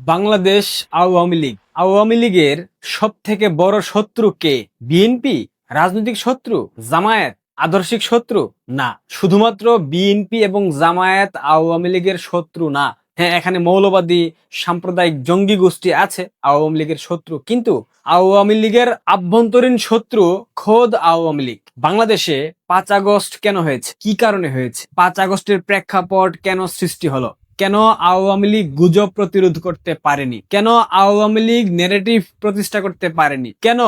বাংলাদেশ আওয়ামী লীগ। আওয়ামী লীগের সব থেকে বড় শত্রু কে? বিএনপি? রাজনৈতিক শত্রু? জামায়াত? আদর্শিক শত্রু? না, শুধুমাত্র বিএনপি এবং জামায়াত আওয়ামী লীগের শত্রু না। হ্যাঁ, এখানে মৌলবাদী সাম্প্রদায়িক জঙ্গি গোষ্ঠী আছে আওয়ামী লীগের শত্রু, কিন্তু আওয়ামী লীগের আভ্যন্তরীণ শত্রু খোদ আওয়ামী লীগ। বাংলাদেশে 5 আগস্ট কেন হয়েছে? কি কারণে হয়েছে? 5 আগস্টের প্রেক্ষাপট কেন সৃষ্টি হলো? কেন আওয়ামী লীগ গুজব প্রতিরোধ করতে পারেনি? কেন আওয়ামী লীগ ন্যারেটিভ প্রতিষ্ঠা করতে পারেনি? কেন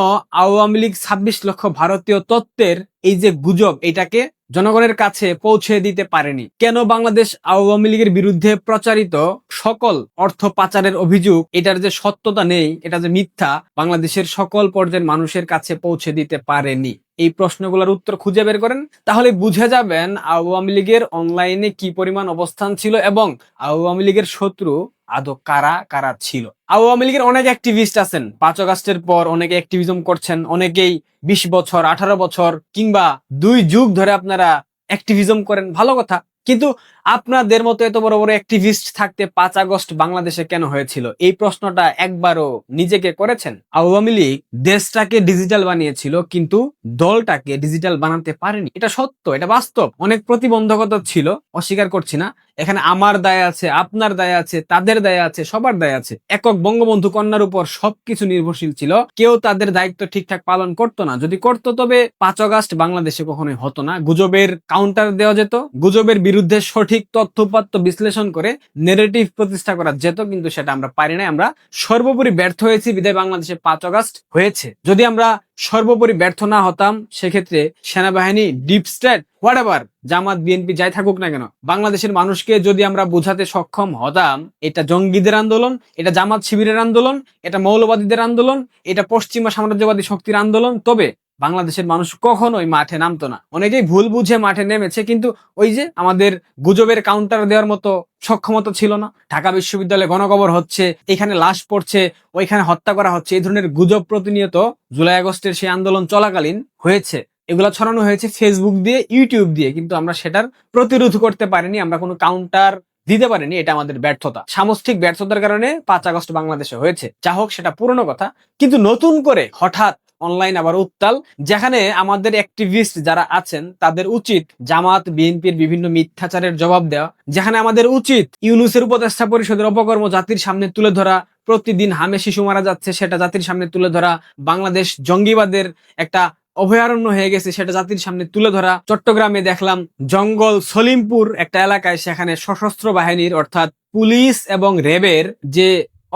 আওয়ামী লীগ 26 লক্ষ ভারতীয় তত্ত্বের এই যে গুজব, এটাকে জনগণের কাছে পৌঁছে দিতে পারেনি? কেন বাংলাদেশ আওয়ামী লীগের বিরুদ্ধে প্রচারিত সকল অর্থ পাচারের অভিযোগ, এটার যে সত্যতা নেই, এটা যে মিথ্যা, বাংলাদেশের সকল পর্যায়ের মানুষের কাছে পৌঁছে দিতে পারেনি? এই প্রশ্নগুলোর উত্তর খুঁজে বের করেন, তাহলে বুঝে যাবেন আওয়ামী লীগের অনলাইনে কি পরিমাণ অবস্থান ছিল এবং আওয়ামী লীগের শত্রু আদৌ কারা কারা ছিল। আওয়ামী লীগের অনেক অ্যাক্টিভিস্ট আছেন, 5 আগস্টের পর অনেকে অ্যাক্টিভিজম করছেন, অনেকেই 20 বছর 18 বছর কিংবা 2 যুগ ধরে আপনারা অ্যাক্টিভিজম করেন, ভালো কথা। কিন্তু আপনাদের মতো এত বড় বড় অ্যাক্টিভিস্ট থাকতে 5 আগস্ট বাংলাদেশে কেন হয়েছিল, এই প্রশ্নটা একবারও নিজেকে করেছেন? আওয়ামী লীগ দেশটাকে ডিজিটাল বানিয়েছিল, কিন্তু দলটাকে ডিজিটাল বানাতে পারেনি। এটা সত্য, এটা বাস্তব। অনেক প্রতিবন্ধকতা ছিল, অস্বীকার করছি না। এখানে আমার দায় আছে, আপনার দায় আছে, তাদের দায় আছে, সবার দায় আছে। একক বঙ্গবন্ধু কন্যার উপর সবকিছু নির্ভরশীল ছিল, কেউ তাদের দায়িত্ব ঠিকঠাক পালন করতো না। যদি করতো তবে 5 আগস্ট বাংলাদেশে কখনোই হতো না। গুজবের কাউন্টার দেওয়া যেত, গুজবের বিরুদ্ধে সঠিক তথ্যপাত্য বিশ্লেষণ করে নেগেটিভ প্রতিষ্ঠা করা যেত, কিন্তু সেটা আমরা পারি না। আমরা সর্বোপরি ব্যর্থ হয়েছি, বিদায় বাংলাদেশে 5 আগস্ট হয়েছে। যদি আমরা সর্বোপরি ব্যর্থ না হতাম, সেক্ষেত্রে সেনাবাহিনী, ডিপ স্টেট, হোয়াটএভার, জামাত বিএনপি যাই থাকুক না কেন, বাংলাদেশের মানুষকে যদি আমরা বোঝাতে সক্ষম হতাম এটা জঙ্গিদের আন্দোলন, এটা জামাত শিবিরের আন্দোলন, এটা মৌলবাদীদের আন্দোলন, এটা পশ্চিমা সাম্রাজ্যবাদী শক্তির আন্দোলন, তবে বাংলাদেশের মানুষ কখনোই মাঠে নামতো না। অনেকেই ভুল বুঝে মাঠে নেমেছে, কিন্তু ওই যে আমাদের গুজবের কাউন্টার দেওয়ার মতো সক্ষমতা ছিল না। ঢাকা বিশ্ববিদ্যালয়ে গণকবর হচ্ছে, এখানে লাশ পড়ছে, ওইখানে হত্যা করা হচ্ছে, এই ধরনের গুজব প্রতিনিয়ত জুলাই আগস্টের সেই আন্দোলন চলাকালীন হয়েছে। এগুলা ছড়ানো হয়েছে ফেসবুক দিয়ে, ইউটিউব দিয়ে, কিন্তু আমরা সেটার প্রতিরোধ করতে পারিনি, আমরা কোনো কাউন্টার দিতে পারিনি। এটা আমাদের ব্যর্থতা, সামষ্টিক ব্যর্থতার কারণে 5 আগস্ট বাংলাদেশে হয়েছে। যা হোক, সেটা পুরনো কথা। কিন্তু নতুন করে হঠাৎ অনলাইন আবার উত্তাল, যেখানে আমাদের অ্যাক্টিভিস্ট যারা আছেন তাদের উচিত জামাত বিএনপির বিভিন্ন মিথ্যাচারের জবাব দেওয়া, যেখানে আমাদের উচিত ইউনূসের উপদেষ্টা পরিষদের অপকর্ম জাতির সামনে তুলে ধরা, প্রতিদিন হামে শিশু মারা যাচ্ছে সেটা জাতির সামনে তুলে ধরা, বাংলাদেশ জঙ্গিবাদের একটা অভয়ারণ্য হয়ে গেছে সেটা জাতির সামনে তুলে ধরা। চট্টগ্রামে দেখলাম জঙ্গল সলিমপুর একটা এলাকায়, সেখানে সশস্ত্র বাহিনীর অর্থাৎ পুলিশ এবং র্যাবের যে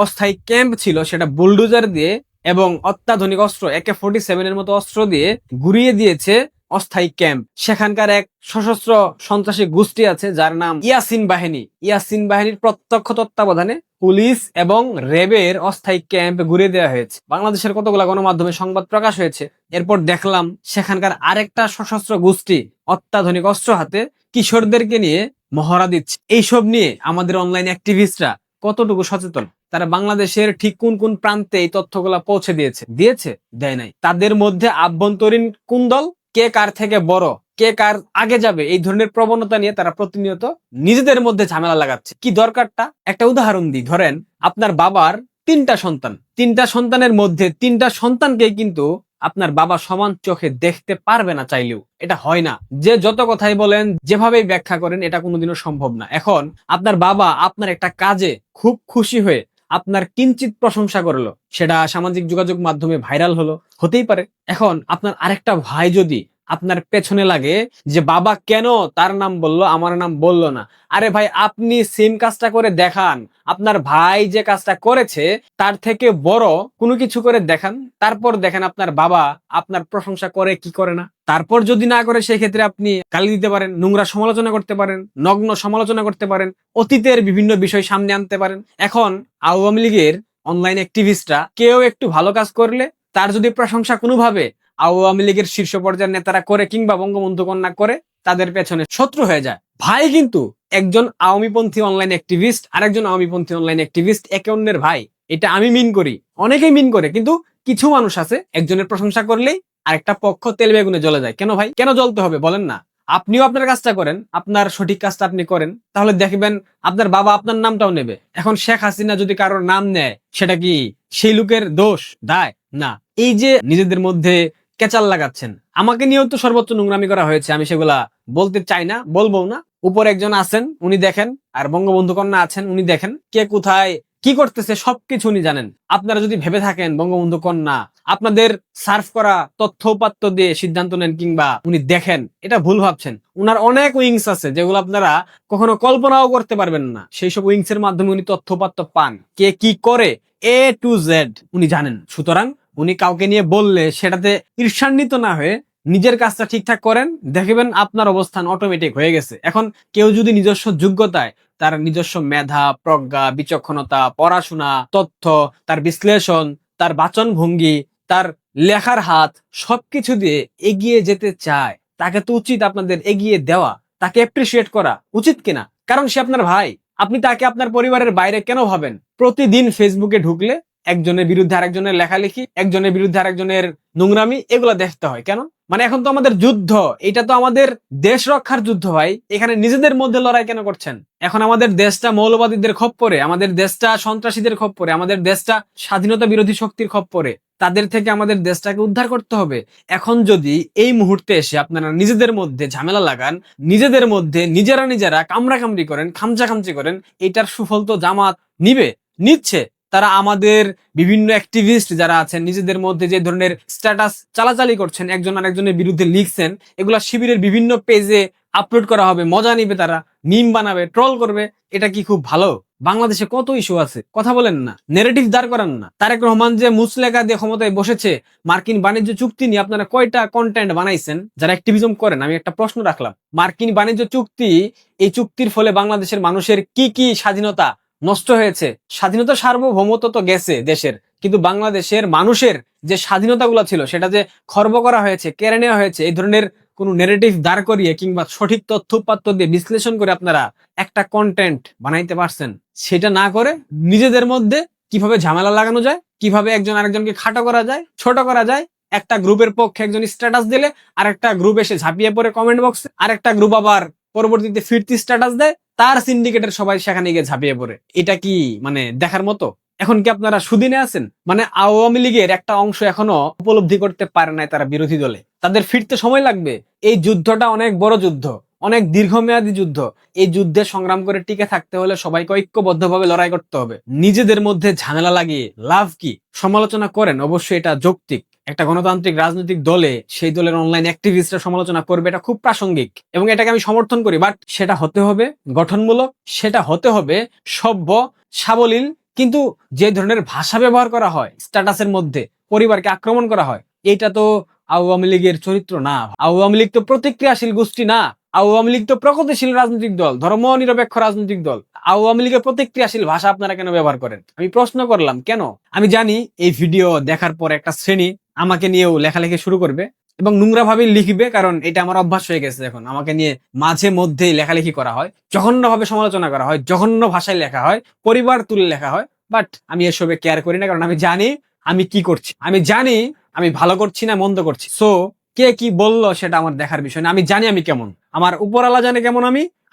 অস্থায়ী ক্যাম্প ছিল সেটা বুলডোজার দিয়ে এবং অত্যাধুনিক অস্ত্র AK-47 এর মতো অস্ত্র দিয়ে ঘুরিয়ে দিয়েছে অস্থায়ী ক্যাম্প। সেখানকার এক সশস্ত্র সন্ত্রাসী গোষ্ঠী আছে যার নাম ইয়াসিন বাহিনী। ইয়াসিন বাহিনীর প্রত্যক্ষ তত্ত্বাবধানে পুলিশ এবং র্যাবের অস্থায়ী ক্যাম্প ঘুরিয়ে দেওয়া হয়েছে। বাংলাদেশের কতগুলো গণমাধ্যমে সংবাদ প্রকাশ হয়েছে। এরপর দেখলাম সেখানকার আরেকটা সশস্ত্র গোষ্ঠী অত্যাধুনিক অস্ত্র হাতে কিশোরদেরকে নিয়ে মহড়া দিচ্ছে। এইসব নিয়ে আমাদের অনলাইন অ্যাক্টিভিস্টরা কতটুকু সচেতন? তারা বাংলাদেশের ঠিক কোন কোন প্রান্তে এই তথ্যগুলা পৌঁছে দিয়েছে? দেয় নাই। তাদের মধ্যে আভ্যন্তরীণ কোন দল, কে কার থেকে বড়, কে কার আগে যাবে, এই ধরনের প্রবণতা নিয়ে তারা প্রতিনিয়ত নিজেদের মধ্যে ঝামেলা লাগাচ্ছে। কি দরকারটা? একটা উদাহরণ দিই। ধরেন আপনার বাবার 3টা সন্তান, 3টা সন্তানের মধ্যে 3টা সন্তানকে কিন্তু আপনার বাবা সমান চোখে দেখতে পারবে না চাইলেও। এটা হয় না। যে যত কথাই বলেন, যেভাবেই ব্যাখ্যা করেন, এটা কোনোদিনও সম্ভব না। এখন আপনার বাবা আপনার একটা কাজে খুব খুশি হয়ে আপনার কিঞ্চিত প্রশংসা করলো, সেটা সামাজিক যোগাযোগ মাধ্যমে ভাইরাল হলো, হতেই পারে। এখন আপনার আরেকটা ভাই যদি আপনার পেছনে লাগে যে বাবা কেন তার নাম বললো, আমার নাম বললো না, আরে ভাই, আপনি সেম কাজটা করে দেখান। আপনার ভাই যে কাজটা করেছে তার থেকে বড় কোনো কিছু করে দেখান, তারপর দেখেন আপনার বাবা আপনার প্রশংসা করে কি করে না। তারপর যদি না করে, সেক্ষেত্রে আপনি গালি দিতে পারেন, নোংরা সমালোচনা করতে পারেন, নগ্ন সমালোচনা করতে পারেন, অতীতের বিভিন্ন বিষয় সামনে আনতে পারেন। এখন আওয়ামী লীগের অনলাইন অ্যাক্টিভিস্টরা কেউ একটু ভালো কাজ করলে তার যদি প্রশংসা কোনোভাবে আওয়ামী লীগের শীর্ষ পর্যায়ের নেতারা করে কিংবা বঙ্গবন্ধু কন্যা করে, তাদের পেছনে শত্রু হয়ে যায়। ভাই কিন্তু একজন আওয়ামীপন্থী অনলাইন অ্যাক্টিভিস্ট, আরেকজন আওয়ামীপন্থী অনলাইন অ্যাক্টিভিস্ট একে অন্যের ভাই। এটা আমি মিন করি, অনেকেই মিন করে, কিন্তু কিছু মানুষ আছে একজনের প্রশংসা করলেই আরেকটা পক্ষ তেল বেগুনে জ্বলে যায়। কেন ভাই, কেন জ্বলতে হবে বলেন না? আপনিও আপনার কাজটা করেন, আপনার সঠিক কাজটা আপনি করেন, তাহলে দেখবেন আপনার বাবা আপনার নামটাও নেবে। এখন শেখ হাসিনা যদি কারোর নাম নেয়, সেটা কি সেই লোকের দোষ, দায়? না। এই যে নিজেদের মধ্যে কেচাল লাগাচ্ছেন, আমাকে নিয়েও তো সর্বোচ্চ নোংরামি করা হয়েছে, আমি সেগুলা বলতে চাই না, বলবো না। উপর একজন আছেন, উনি দেখেন, আর বঙ্গবন্ধু কন্যা আছেন, উনি দেখেন কে কোথায় কি করতেছে, সবকিছু উনি জানেন। আপনারা যদি ভেবে থাকেন বঙ্গবন্ধু কন্যা আপনাদের সার্ভ করা তথ্য উপাত্ত দিয়ে সিদ্ধান্ত নেন কিংবা উনি দেখেন, এটা ভুল ভাবছেন। উনার অনেক উইংস আছে যেগুলো আপনারা কখনো কল্পনাও করতে পারবেন না। সেই সব উইংস এর মাধ্যমে উনি তথ্য উপাত্ত পান, কে কি করে A to Z উনি জানেন। সুতরাং উনি কাউকে নিয়ে বললে সেটাতে ঈর্ষান্বিত না হয়ে নিজের কাজটা ঠিকঠাক করেন, দেখবেন আপনার অবস্থান অটোমেটিক হয়ে গেছে। এখন কেউ যদি নিজস্ব যোগ্যতায়, তার নিজস্ব মেধা, প্রজ্ঞা, বিচক্ষণতা, পড়াশোনা, তথ্য, তার বিশ্লেষণ, তার বাচন ভঙ্গি, তার লেখার হাত, সবকিছু দিয়ে এগিয়ে যেতে চায়, তাকে তো উচিত আপনাদের এগিয়ে দেওয়া, তাকে অ্যাপ্রিসিয়েট করা, উচিত কিনা? কারণ সে আপনার ভাই। আপনি তাকে আপনার পরিবারের বাইরে কেন ভাবেন? প্রতিদিন ফেসবুকে ঢুকলে একজনের বিরুদ্ধে আরেকজনের লেখালেখি, একজনের বিরুদ্ধে আরেকজনের নোংরামি, এগুলো দেখতে হয় কেন? মানে এখন তো আমাদের যুদ্ধ, এটা তো আমাদের দেশ রক্ষার যুদ্ধ ভাই। এখানে নিজেদের মধ্যে লড়াই কেন করছেন? এখন আমাদের দেশটা মৌলবাদীদের খপ্পরে, আমাদের দেশটা সন্ত্রাসীদের খপ্পরে, আমাদের দেশটা স্বাধীনতা বিরোধী শক্তির খপ্পরে। তাদের থেকে আমাদের দেশটাকে উদ্ধার করতে হবে। এখন যদি এই মুহূর্তে এসে আপনারা নিজেদের মধ্যে ঝামেলা লাগান, নিজেদের মধ্যে নিজেরা কামড়াকামড়ি করেন, খামচাখামচি করেন, এটার সুফল তো জামাত নিবে, নিচ্ছে। তারা আমাদের বিভিন্ন অ্যাক্টিভিস্ট যারা আছেন, নিজেদের মধ্যে যে ধরনের স্ট্যাটাস চালাচালি করছেন, একজন আরেকজনের বিরুদ্ধে লিখছেন, এগুলা শিবিরের বিভিন্ন পেজে আপলোড করা হবে, মজা নিবে, তারা মিম বানাবে, ট্রল করবে। এটা কি খুব ভালো? বাংলাদেশে কত ইস্যু আছে, কথা বলেন না, নেগেটিভ দাঁড় করান না। তারেক রহমান যে মুসলেখা দিয়ে ক্ষমতায় বসেছে, মার্কিন বাণিজ্য চুক্তি নিয়ে আপনারা কয়টা কন্টেন্ট বানাইছেন যারা অ্যাক্টিভিজম করেন? আমি একটা প্রশ্ন রাখলাম, মার্কিন বাণিজ্য চুক্তি, এই চুক্তির ফলে বাংলাদেশের মানুষের কি কি স্বাধীনতা নষ্ট হয়েছে? স্বাধীনতা, সার্বভৌমত্ব তো গেছে দেশের, কিন্তু বাংলাদেশের মানুষের যে স্বাধীনতাগুলো ছিল সেটা যে খর্ব করা হয়েছে, কেড়ে নেওয়া হয়েছে, এই ধরনের কোন নেগেটিভ দাঁড় করিয়ে কিংবা সঠিক তথ্য উপাত্ত দিয়ে বিশ্লেষণ করে আপনারা একটা কন্টেন্ট বানাইতে পারছেন? সেটা না করে নিজেদের মধ্যে কিভাবে ঝামেলা লাগানো যায়, কিভাবে একজন আরেকজনকে খাটো করা যায়, ছোট করা যায়, একটা গ্রুপের পক্ষে একজন স্ট্যাটাস দিলে আরেকটা গ্রুপ এসে ঝাঁপিয়ে পড়ে কমেন্ট বক্সে, আরেকটা গ্রুপ আবার পরবর্তীতে ফিরতি স্ট্যাটাস দেয়, তার সিন্ডিকেটের সবাই সেখানে গিয়ে ঝাঁপিয়ে পড়ে। এটা কি মানে দেখার মতো? এখন কি আপনারা সুদিনে আছেন? মানে আওয়ামী লীগের একটা অংশ এখনো উপলব্ধি করতে পারে নাই তারা বিরোধী দলে, তাদের ফিরতে সময় লাগবে। এই যুদ্ধটা অনেক বড় যুদ্ধ, অনেক দীর্ঘমেয়াদী যুদ্ধ। এই যুদ্ধে সংগ্রাম করে টিকে থাকতে হলে সবাইকে ঐক্যবদ্ধভাবে লড়াই করতে হবে। নিজেদের মধ্যে ঝামেলা লাগিয়ে লাভ কি? সমালোচনা করেন, অবশ্যই এটা যৌক্তিক। একটা গণতান্ত্রিক রাজনৈতিক দলে সেই দলের অনলাইন অ্যাক্টিভিস্টরা সমালোচনা করবে, এটা খুব প্রাসঙ্গিক এবং এটাকে আমি সমর্থন করি। বাট সেটা হতে হবে গঠনমূলক, সেটা হতে হবে সভ্য, সাবলীল। কিন্তু যে ধরনের ভাষা ব্যবহার করা হয়, স্ট্যাটাসের মধ্যে পরিবারকে আক্রমণ করা হয়, এটা তো আওয়ামী লীগের চরিত্র না। আওয়ামী লীগ তো প্রতিক্রিয়াশীল গোষ্ঠী না। আওয়ামী লীগ তো প্রগতিশীল রাজনৈতিক দল, ধর্ম নিরপেক্ষ রাজনৈতিক দল। আওয়ামী লীগের প্রতিক্রিয়াশীল ভাষা আপনারা কেন ব্যবহার করেন? আমি প্রশ্ন করলাম কেন? আমি জানি এই ভিডিও দেখার পর একটা শ্রেণী আমাকে নিয়েও লেখালেখি শুরু করবে এবং নোংরা ভাবে লিখবে, কারণ এটা আমার অভ্যাস হয়ে গেছে। এখন আমাকে নিয়ে মাঝে মধ্যেই লেখালেখি করা হয়, জঘন্য ভাবে সমালোচনা করা হয়, জঘন্য ভাষায় লেখা হয়, পরিবার তুলে লেখা হয়। বাট আমি এসবে কেয়ার করি না, কারণ আমি জানি আমি কি করছি, আমি জানি আমি ভালো করছি না মন্দ করছি। সো কে কি বললো সেটা আমার দেখার বিষয় না। আমি জানি আমি কেমন, আমার উপরওয়ালা জানে কেমন,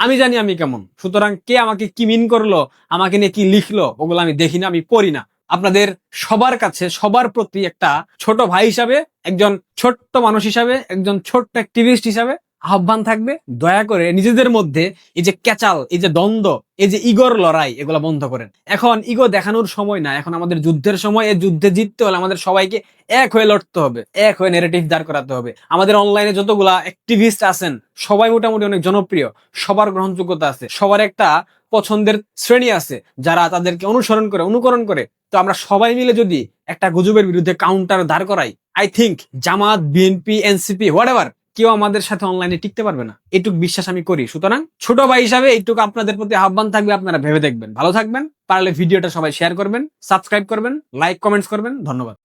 আমি জানি আমি কেমন। সুতরাং কে আমাকে কি মিন করলো, আমাকে নিয়ে কি লিখলো, ওগুলো আমি দেখি না, আমি পড়ি না। আপনাদের সবার কাছে, সবার প্রতি একটা ছোট ভাই হিসাবে, একজন ছোট্ট মানুষ হিসাবে, একজন ছোট্ট অ্যাক্টিভিস্ট হিসাবে আহ্বান থাকবে, দয়া করে নিজেদের মধ্যে এই যে ক্যাচাল, এই যে দ্বন্দ্ব, এই যে ইগোর লড়াই, এগুলো বন্ধ করেন। এখন ইগো দেখানোর সময় না, এখন আমাদের যুদ্ধের সময়। এই যুদ্ধে জিততে হলে আমাদের সবাইকে এক হয়ে লড়তে হবে, এক হয়ে নেগেটিভ দাঁড় করাতে হবে। আমাদের অনলাইনে যতগুলা অ্যাক্টিভিস্ট আছেন সবাই মোটামুটি অনেক জনপ্রিয়, সবার গ্রহণযোগ্যতা আছে, সবার একটা পছন্দের শ্রেণী আছে যারা তাদেরকে অনুসরণ করে, অনুকরণ করে। তো আমরা সবাই মিলে যদি একটা গুজবের বিরুদ্ধে কাউন্টার দাঁড় করাই, I think Jamaat, BNP, NCP, whatever, কেউ আমাদের সাথে অনলাইনে টিকতে পারবে না, এটুক বিশ্বাস আমি করি। সুতরাং ছোট ভাই হিসাবে এইটুকু আপনাদের প্রতি আহ্বান থাকবে, আপনারা ভেবে দেখবেন। ভালো থাকবেন, পারলে ভিডিওটা সবাই শেয়ার করবেন, সাবস্ক্রাইব করবেন, লাইক কমেন্টস করবেন। ধন্যবাদ।